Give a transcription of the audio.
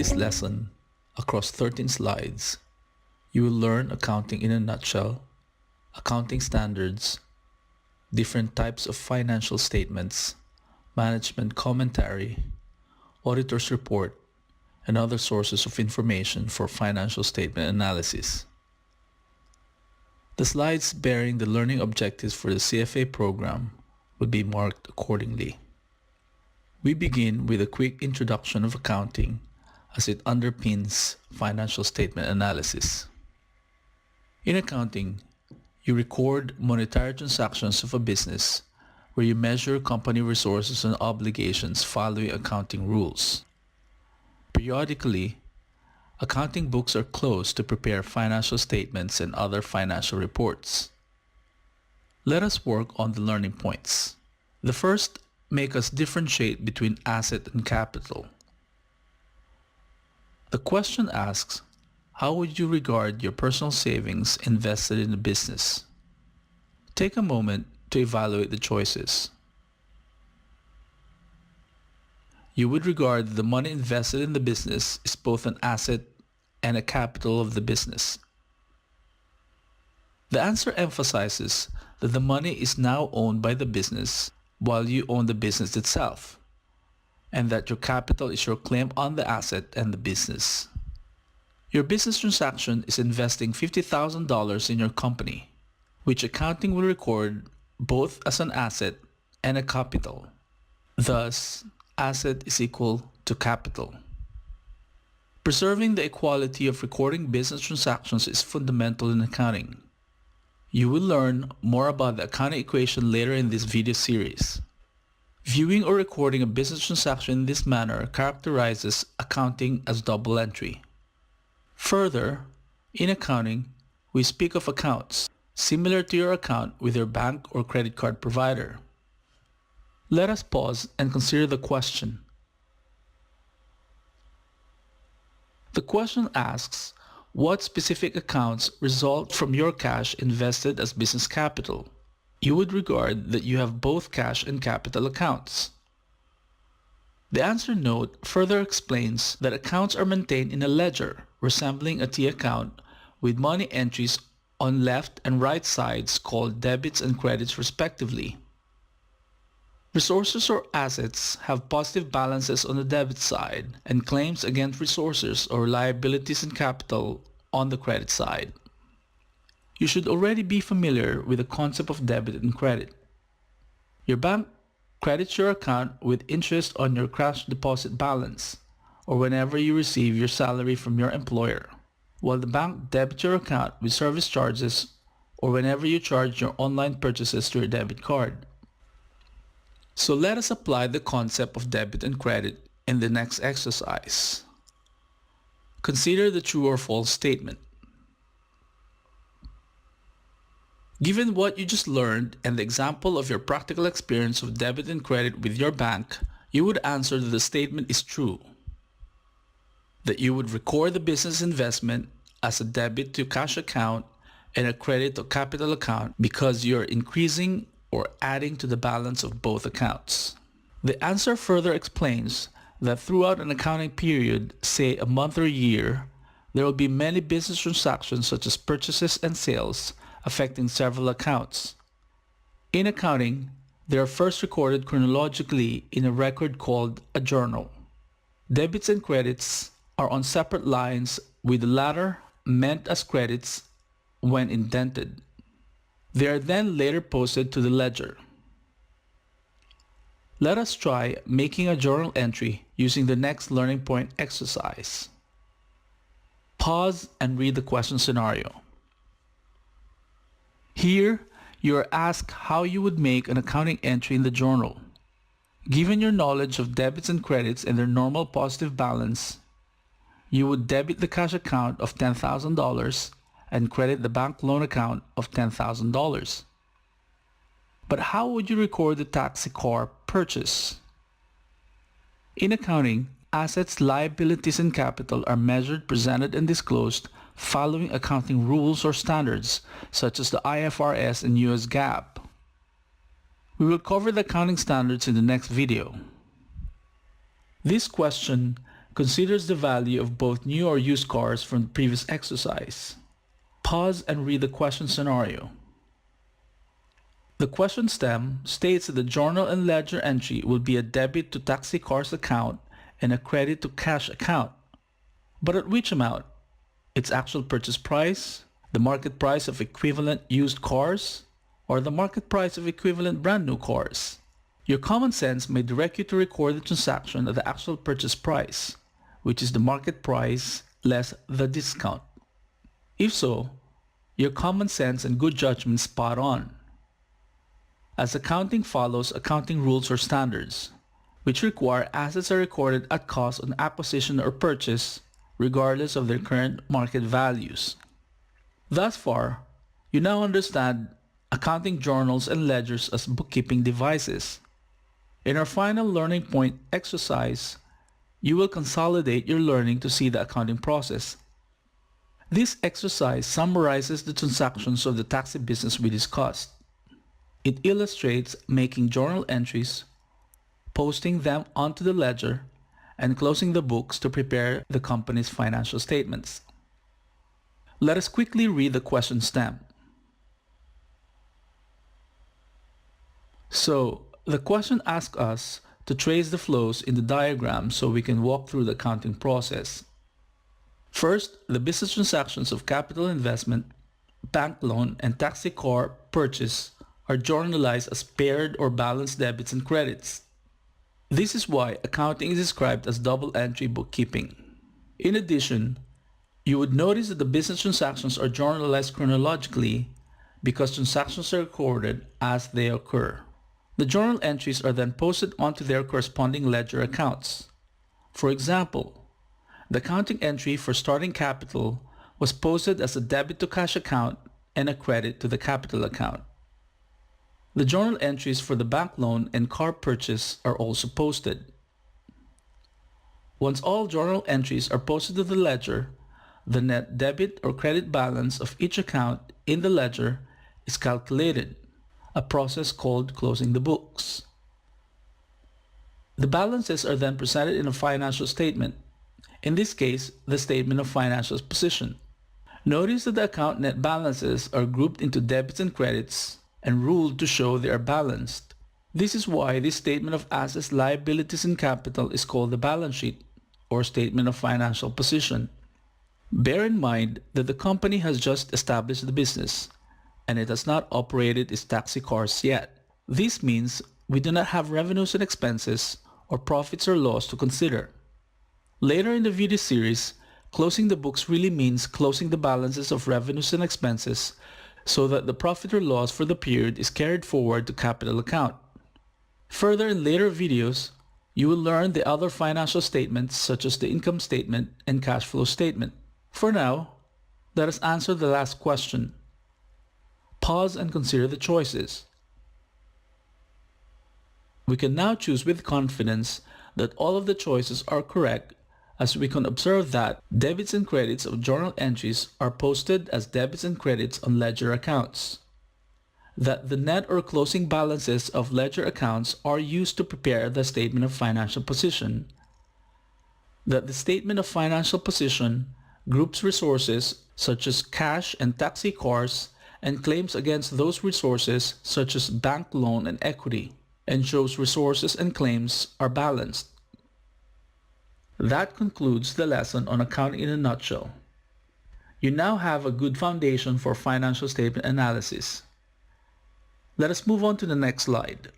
this lesson, across 13 slides, you will learn accounting in a nutshell, accounting standards, different types of financial statements, management commentary, auditor's report, and other sources of information for financial statement analysis. The slides bearing the learning objectives for the CFA program would be marked accordingly. We begin with a quick introduction of accounting as it underpins financial statement analysis. In accounting, you record monetary transactions of a business where you measure company resources and obligations following accounting rules. Periodically, accounting books are closed to prepare financial statements and other financial reports. Let us work on the learning points. The first make us differentiate between asset and capital. The question asks, how would you regard your personal savings invested in a business? Take a moment to evaluate the choices. You would regard the money invested in the business as both an asset and a capital of the business. The answer emphasizes that the money is now owned by the business while you own the business itself, and that your capital is your claim on the asset and the business. Your business transaction is investing $50,000 in your company, which accounting will record both as an asset and a capital. Thus, asset is equal to capital. Preserving the equality of recording business transactions is fundamental in accounting. You will learn more about the accounting equation later in this video series. Viewing or recording a business transaction in this manner characterizes accounting as double entry. Further, in accounting, we speak of accounts, similar to your account with your bank or credit card provider. Let us pause and consider the question. The question asks, what specific accounts result from your cash invested as business capital? You would regard that you have both cash and capital accounts. The answer note further explains that accounts are maintained in a ledger resembling a T account with money entries on left and right sides called debits and credits respectively. Resources or assets have positive balances on the debit side and claims against resources or liabilities and capital on the credit side. You should already be familiar with the concept of debit and credit. Your bank credits your account with interest on your cash deposit balance or whenever you receive your salary from your employer, while the bank debits your account with service charges or whenever you charge your online purchases to your debit card. So let us apply the concept of debit and credit in the next exercise. Consider the true or false statement. Given what you just learned and the example of your practical experience of debit and credit with your bank, you would answer that the statement is true. That you would record the business investment as a debit to cash account and a credit to capital account because you are increasing or adding to the balance of both accounts. The answer further explains that throughout an accounting period, say a month or year, there will be many business transactions such as purchases and sales affecting several accounts. In accounting, they are first recorded chronologically in a record called a journal. Debits and credits are on separate lines with the latter meant as credits when indented. They are then later posted to the ledger. Let us try making a journal entry using the next learning point exercise. Pause and read the question scenario. Here, you are asked how you would make an accounting entry in the journal. Given your knowledge of debits and credits and their normal positive balance, you would debit the cash account of $10,000 and credit the bank loan account of $10,000. But how would you record the taxi car purchase? In accounting, assets, liabilities, and capital are measured, presented, and disclosed following accounting rules or standards such as the IFRS and US GAAP. We will cover the accounting standards in the next video. This question considers the value of both new or used cars from the previous exercise. Pause and read the question scenario. The question stem states that the journal and ledger entry will be a debit to taxi cars account and a credit to cash account. But at which amount? Its actual purchase price, the market price of equivalent used cars, or the market price of equivalent brand new cars? Your common sense may direct you to record the transaction at the actual purchase price, which is the market price less the discount. If so, your common sense and good judgment spot on. As accounting follows accounting rules or standards, which require assets are recorded at cost on acquisition or purchase, regardless of their current market values. Thus far, you now understand accounting journals and ledgers as bookkeeping devices. In our final learning point exercise, you will consolidate your learning to see the accounting process. This exercise summarizes the transactions of the taxi business we discussed. It illustrates making journal entries, posting them onto the ledger, and closing the books to prepare the company's financial statements. Let us quickly read the question stem. So, the question asks us to trace the flows in the diagram so we can walk through the accounting process. First, the business transactions of capital investment, bank loan, and taxi car purchase are journalized as paired or balanced debits and credits. This is why accounting is described as double entry bookkeeping. In addition, you would notice that the business transactions are journalized chronologically because transactions are recorded as they occur. The journal entries are then posted onto their corresponding ledger accounts. For example, the accounting entry for starting capital was posted as a debit to cash account and a credit to the capital account. The journal entries for the bank loan and car purchase are also posted. Once all journal entries are posted to the ledger, the net debit or credit balance of each account in the ledger is calculated, a process called closing the books. The balances are then presented in a financial statement, in this case, the statement of financial position. Notice that the account net balances are grouped into debits and credits and ruled to show they are balanced. This is why this statement of assets, liabilities, and capital is called the balance sheet or statement of financial position. Bear in mind that the company has just established the business and it has not operated its taxi cars yet. This means we do not have revenues and expenses or profits or loss to consider. Later in the video series, closing the books really means closing the balances of revenues and expenses so that the profit or loss for the period is carried forward to capital account. Further, in later videos, you will learn the other financial statements such as the income statement and cash flow statement. For now, let us answer the last question. Pause and consider the choices. We can now choose with confidence that all of the choices are correct, as we can observe that debits and credits of journal entries are posted as debits and credits on ledger accounts, that the net or closing balances of ledger accounts are used to prepare the statement of financial position, that the statement of financial position groups resources such as cash and taxi cars and claims against those resources such as bank loan and equity, and shows resources and claims are balanced. That concludes the lesson on accounting in a nutshell. You now have a good foundation for financial statement analysis. Let us move on to the next slide.